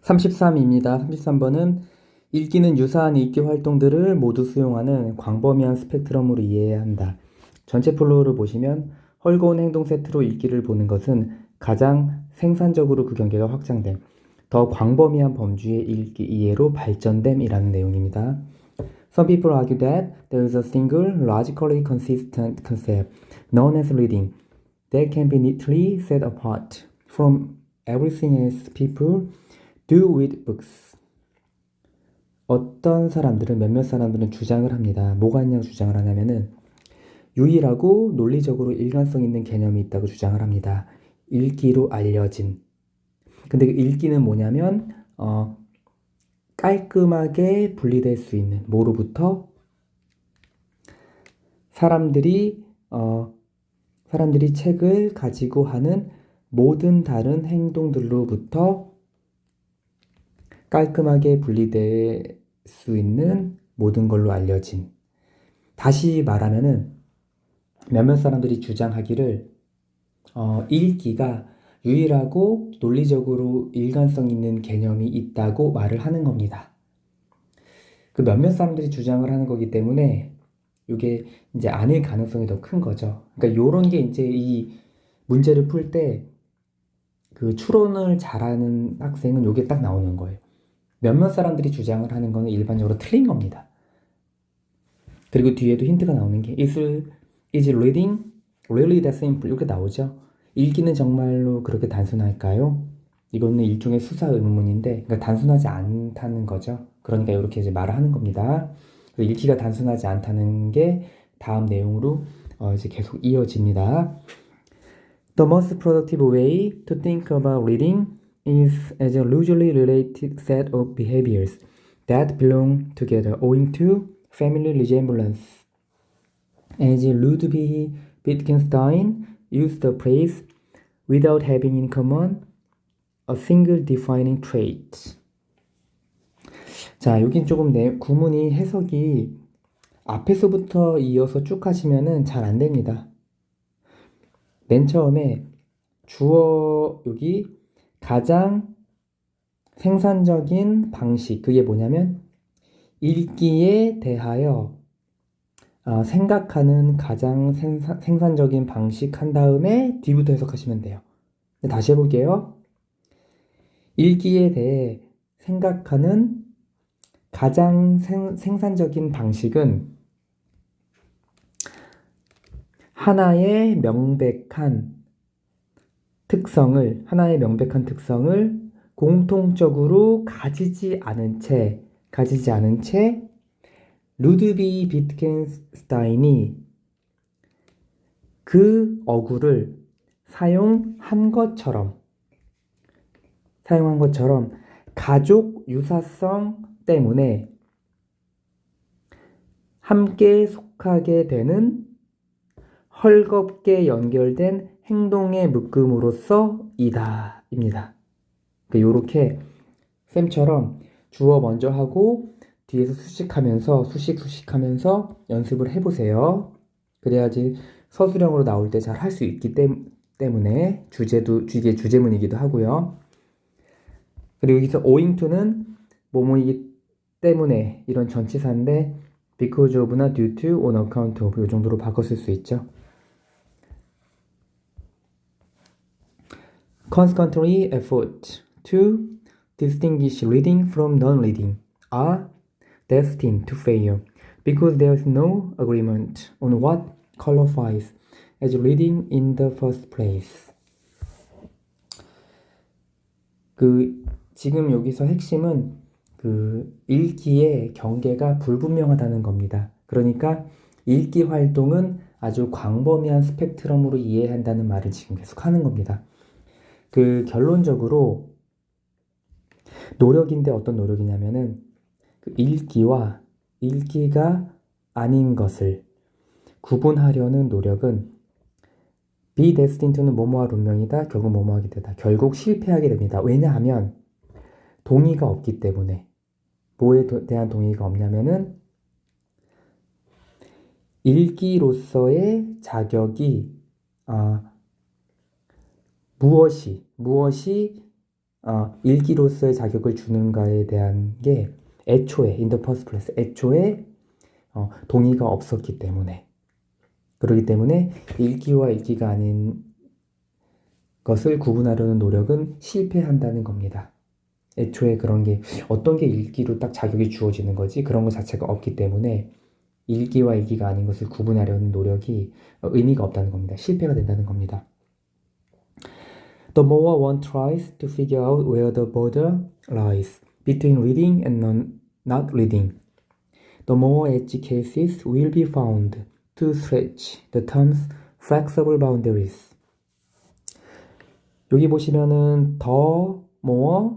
33입니다. 33번은 읽기는 유사한 읽기 활동들을 모두 수용하는 광범위한 스펙트럼으로 이해해야 한다. 전체 플로우를 보시면 헐거운 행동 세트로 읽기를 보는 것은 가장 생산적으로 그 경계가 확장됨, 더 광범위한 범주의 읽기 이해로 발전됨이라는 내용입니다. Some people argue that there is a single, logically consistent concept known as reading that can be neatly set apart from everything else people do with books. 몇몇 사람들은 주장을 합니다. 뭐가 있냐고 주장을 하냐면은 유일하고 논리적으로 일관성 있는 개념이 있다고 주장을 합니다. 읽기로 알려진. 근데 그 읽기는 뭐냐면 깔끔하게 분리될 수 있는 뭐로부터 사람들이 책을 가지고 하는 모든 다른 행동들로부터 깔끔하게 분리될 수 있는 모든 걸로 알려진. 다시 말하면은 몇몇 사람들이 주장하기를 읽기가 유일하고 논리적으로 일관성 있는 개념이 있다고 말을 하는 겁니다. 그 몇몇 사람들이 주장을 하는 거기 때문에 이게 이제 아닐 가능성이 더 큰 거죠. 그러니까 요런 게 이제 이 문제를 풀 때 그 추론을 잘하는 학생은 요게 딱 나오는 거예요. 몇몇 사람들이 주장을 하는 거는 일반적으로 틀린 겁니다. 그리고 뒤에도 힌트가 나오는 게 is reading really that simple? 이렇게 나오죠. 읽기는 정말로 그렇게 단순할까요? 이거는 일종의 수사 의문문인데 그러니까 단순하지 않다는 거죠. 그러니까 이렇게 이제 말을 하는 겁니다. 읽기가 단순하지 않다는 게 다음 내용으로 이제 계속 이어집니다. The most productive way to think about reading is as a loosely related set of behaviors that belong together owing to family resemblance. As Ludwig Wittgenstein used the phrase without having in common a single defining trait. 자, 여긴 조금 구문이 해석이 앞에서부터 이어서 쭉 하시면은 잘 안 됩니다. 맨 처음에 주어 여기 가장 생산적인 방식, 그게 뭐냐면 읽기에 대하여 생각하는 가장 생산적인 방식 한 다음에 뒤부터 해석하시면 돼요. 다시 해볼게요. 읽기에 대해 생각하는 가장 생산적인 방식은 하나의 명백한 특성을 공통적으로 가지지 않은 채 루드비 비트겐스타인이 그 어구를 사용한 것처럼 가족 유사성 때문에 함께 속하게 되는 헐겁게 연결된 행동의 묶음으로써이다 입니다. 요렇게 쌤처럼 주어 먼저 하고 뒤에서 수식하면서 연습을 해보세요. 그래야지 서술형으로 나올 때 잘 할 수 있기 때문에 이게 주제문이기도 하고요. 그리고 여기서 owing to는 뭐뭐이기 때문에 이런 전치사인데 because of나 due to, on account of 이 정도로 바꿔 쓸 수 있죠. Consequently, effort to distinguish reading from non-reading are destined to fail because there is no agreement on what qualifies as reading in the first place. 지금 여기서 핵심은 읽기의 경계가 불분명하다는 겁니다. 그러니까 읽기 활동은 아주 광범위한 스펙트럼으로 이해한다는 말을 지금 계속 하는 겁니다. 결론적으로 노력인데 어떤 노력이냐면은 읽기와 읽기가 아닌 것을 구분하려는 노력은 be destined to는 뭐뭐할 운명이다. 결국 뭐뭐하게 되다. 결국 실패하게 됩니다. 왜냐하면 동의가 없기 때문에. 뭐에 대한 동의가 없냐면은 읽기로서의 자격이 무엇이 읽기로서의 자격을 주는가에 대한 게 애초에 in the first place 애초에 동의가 없었기 때문에 그렇기 때문에 읽기와 읽기가 아닌 것을 구분하려는 노력은 실패한다는 겁니다. 애초에 그런 게 어떤 게 읽기로 딱 자격이 주어지는 거지 그런 것 자체가 없기 때문에 읽기와 읽기가 아닌 것을 구분하려는 노력이 의미가 없다는 겁니다. 실패가 된다는 겁니다. The more one tries to figure out where the border lies between reading and not reading, the more edge cases will be found to stretch the term's flexible boundaries. 여기 보시면은 더, more,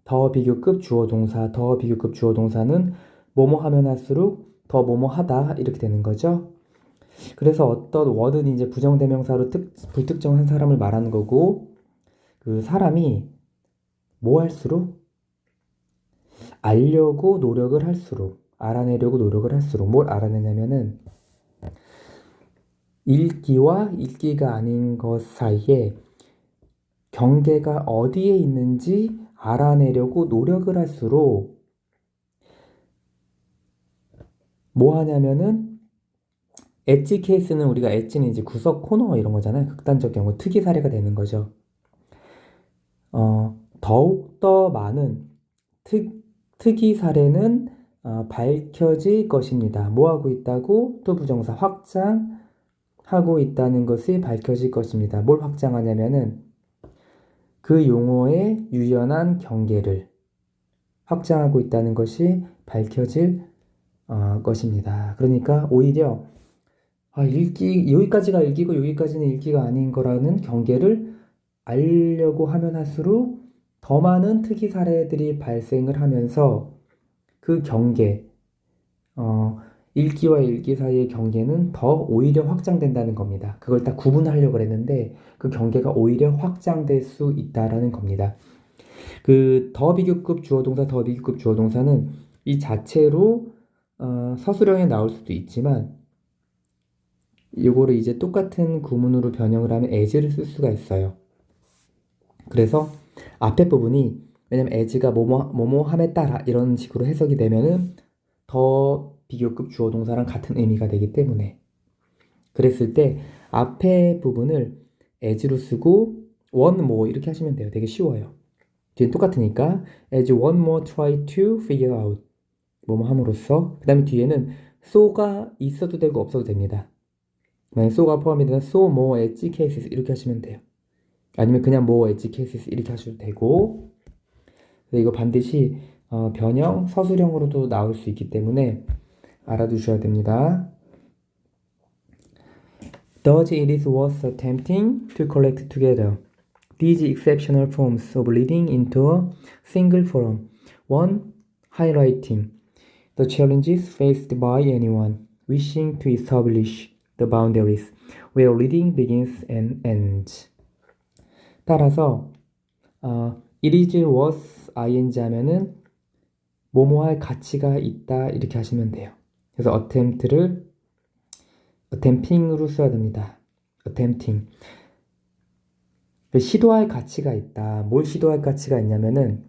더 비교급 주어 동사, 더 비교급 주어 동사는 뭐뭐 하면 할수록 더 뭐뭐 하다 이렇게 되는 거죠. 그래서 어떤 word는 이제 부정대명사로 불특정한 사람을 말하는 거고 그 사람이 뭐 할수록 알려고 노력을 할수록 알아내려고 노력을 할수록 뭘 알아내냐면은 읽기와 읽기가 아닌 것 사이에 경계가 어디에 있는지 알아내려고 노력을 할수록 뭐 하냐면은 엣지 케이스는 우리가 엣지는 이제 구석 코너 이런 거잖아요. 극단적 경우 특이 사례가 되는 거죠. 더욱더 많은 특이 사례는 밝혀질 것입니다. 뭐 하고 있다고? 또 부정사 확장하고 있다는 것이 밝혀질 것입니다. 뭘 확장하냐면은 그 용어의 유연한 경계를 확장하고 있다는 것이 밝혀질 것입니다. 그러니까 오히려 여기까지가 읽기고 여기까지는 읽기가 아닌 거라는 경계를 알려고 하면 할수록 더 많은 특이 사례들이 발생을 하면서 그 경계, 읽기와 읽기 사이의 경계는 더 오히려 확장된다는 겁니다. 그걸 딱 구분하려고 했는데 그 경계가 오히려 확장될 수 있다라는 겁니다. 그 더 비교급 주어동사, 더 비교급 주어동사는 이 자체로 서술형에 나올 수도 있지만 이거를 이제 똑같은 구문으로 변형을 하면 as를 쓸 수가 있어요. 그래서 앞에 부분이 왜냐면 as가 뭐뭐함에 따라 이런 식으로 해석이 되면은 더 비교급 주어 동사랑 같은 의미가 되기 때문에 그랬을 때 앞에 부분을 as로 쓰고 one more 이렇게 하시면 돼요. 되게 쉬워요. 뒤는 똑같으니까 as one more try to figure out 뭐뭐 함으로써 그 다음에 뒤에는 so가 있어도 되고 없어도 됩니다. 만약 so가 포함이 되면 so more edge cases 이렇게 하시면 돼요. 아니면 그냥 more edge cases 이렇게 하셔도 되고 이거 반드시 변형, 서술형으로도 나올 수 있기 때문에 알아두셔야 됩니다. Thus it is worth attempting to collect together these exceptional forms of reading into a single form. 1. Highlighting the challenges faced by anyone wishing to establish the boundaries where reading begins and ends. 따라서 it is worth ing 하면은 뭐뭐 할 가치가 있다 이렇게 하시면 돼요. 그래서 attempting으로 써야 됩니다. attempting 시도할 가치가 있다. 뭘 시도할 가치가 있냐면은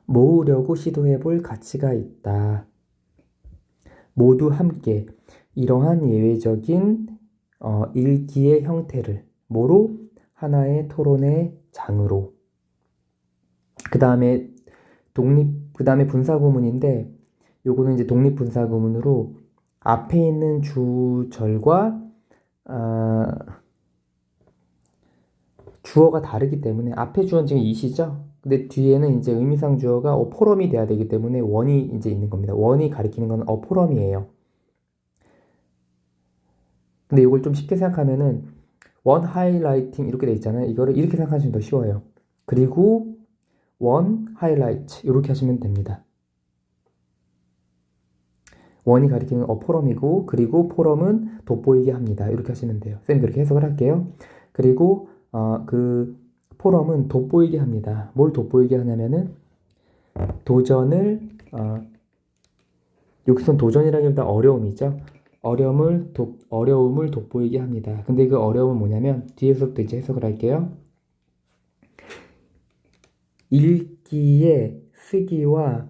모으려고 시도해 볼 가치가 있다. 모두 함께 이러한 예외적인 읽기의 형태를 뭐로? 하나의 토론의 장으로. 그 다음에 그 다음에 분사구문인데 요거는 이제 독립분사구문으로 앞에 있는 주절과 주어가 다르기 때문에 앞에 주어는 지금 이시죠? 근데 뒤에는 이제 의미상 주어가 어포럼이 돼야 되기 때문에 원이 이제 있는 겁니다. 원이 가리키는 건 어포럼이에요. 근데 이걸 좀 쉽게 생각하면은 원 하이라이팅 이렇게 돼 있잖아요. 이거를 이렇게 생각하시면 더 쉬워요. 그리고 원 하이라이트 이렇게 하시면 됩니다. 원이 가리키는 어포럼이고 그리고 포럼은 돋보이게 합니다. 이렇게 하시면 돼요. 쌤 그렇게 해석을 할게요. 그리고 그 포럼은 돋보이게 합니다. 뭘 돋보이게 하냐면은 도전을 여기선 도전이라기보다 어려움이죠. 어려움을 돋보이게 합니다. 근데 그 어려움은 뭐냐면 뒤에서부터 이제 해석을 할게요. 읽기의 쓰기와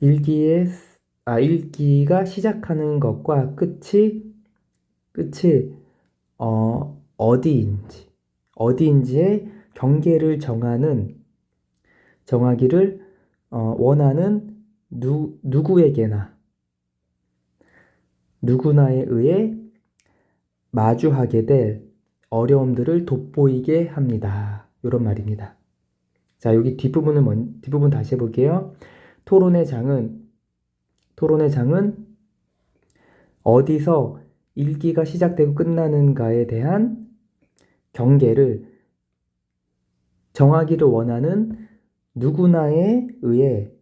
읽기가 시작하는 것과 끝이 어디인지의 경계를 정하기를 원하는 누구나에 의해 마주하게 될 어려움들을 돋보이게 합니다. 이런 말입니다. 자, 여기 뒷부분 다시 해볼게요. 토론의 장은 어디서 읽기가 시작되고 끝나는가에 대한 경계를 정하기를 원하는 누구나에 의해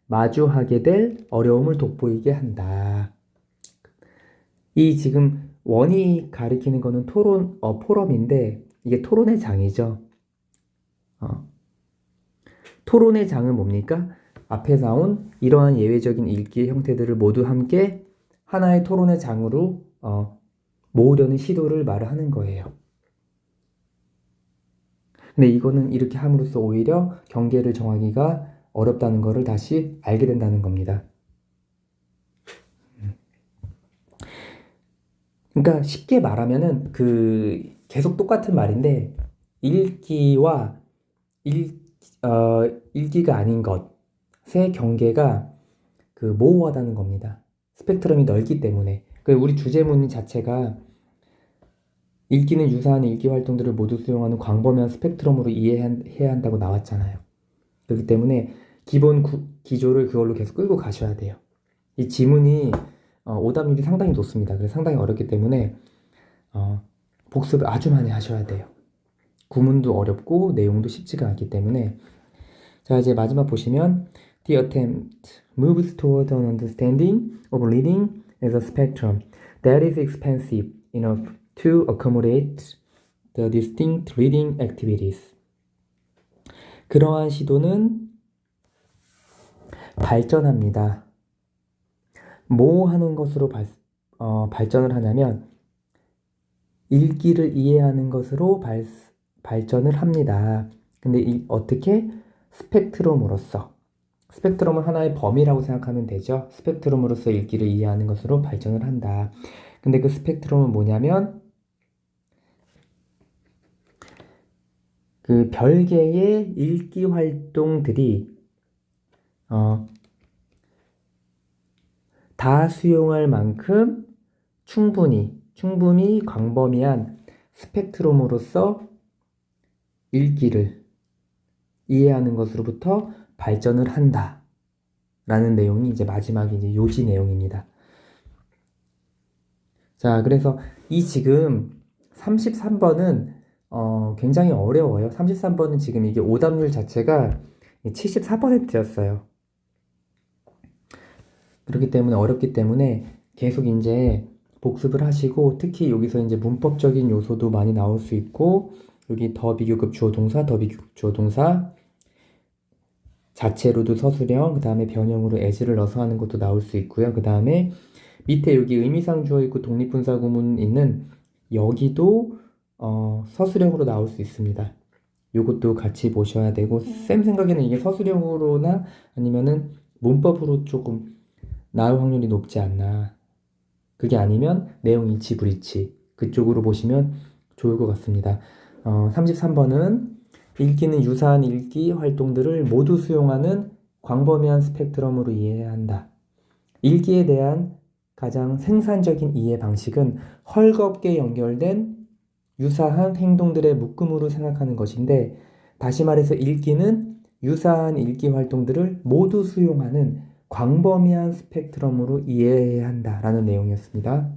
마주하게 될 어려움을 돋보이게 한다. 이 지금 원이 가리키는 거는 포럼인데 이게 토론의 장이죠. 토론의 장은 뭡니까? 앞에 나온 이러한 예외적인 읽기의 형태들을 모두 함께 하나의 토론의 장으로 모으려는 시도를 말하는 거예요. 근데 이거는 이렇게 함으로써 오히려 경계를 정하기가 어렵다는 것을 다시 알게 된다는 겁니다. 그러니까 쉽게 말하면은 계속 똑같은 말인데 읽기와 읽기가 아닌 것의 경계가 모호하다는 겁니다. 스펙트럼이 넓기 때문에. 우리 주제문 자체가 읽기는 유사한 읽기 활동들을 모두 수용하는 광범위한 스펙트럼으로 이해해야 한다고 나왔잖아요. 그렇기 때문에 기본 기조를 그걸로 계속 끌고 가셔야 돼요. 이 지문이 오답률이 상당히 높습니다. 그래서 상당히 어렵기 때문에 복습을 아주 많이 하셔야 돼요. 구문도 어렵고 내용도 쉽지가 않기 때문에. 자, 이제 마지막 보시면 The attempt moves toward an understanding of reading as a spectrum that is expansive enough to accommodate the distinct reading activities. 그러한 시도는 발전합니다. 뭐 하는 것으로 발전을 하냐면 읽기를 이해하는 것으로 발전을 합니다. 근데 어떻게? 스펙트럼을 하나의 범위라고 생각하면 되죠. 스펙트럼으로서 읽기를 이해하는 것으로 발전을 한다. 근데 그 스펙트럼은 뭐냐면 별개의 읽기 활동들이 다 수용할 만큼 충분히 광범위한 스펙트럼으로서 읽기를 이해하는 것으로부터 발전을 한다 라는 내용이 이제 마지막에 이제 요지 내용입니다. 자, 그래서 이 지금 33번은 굉장히 어려워요. 33번은 지금 이게 오답률 자체가 74%였어요. 그렇기 때문에 어렵기 때문에 계속 이제 복습을 하시고, 특히 여기서 이제 문법적인 요소도 많이 나올 수 있고, 여기 더 비교급 주어 동사, 더 비교급 주어 동사, 자체로도 서술형, 그 다음에 변형으로 as를 넣어서 하는 것도 나올 수 있고요. 그 다음에 밑에 여기 의미상 주어 있고 독립분사 구문 있는 여기도 서술형으로 나올 수 있습니다. 요것도 같이 보셔야 되고, 쌤 생각에는 이게 서술형으로나 아니면은 문법으로 조금 나올 확률이 높지 않나. 그게 아니면 내용 일치 불일치 그쪽으로 보시면 좋을 것 같습니다. 33번은 읽기는 유사한 읽기 활동들을 모두 수용하는 광범위한 스펙트럼으로 이해해야 한다. 읽기에 대한 가장 생산적인 이해 방식은 헐겁게 연결된 유사한 행동들의 묶음으로 생각하는 것인데, 다시 말해서 읽기는 유사한 읽기 활동들을 모두 수용하는 광범위한 스펙트럼으로 이해해야 한다라는 내용이었습니다.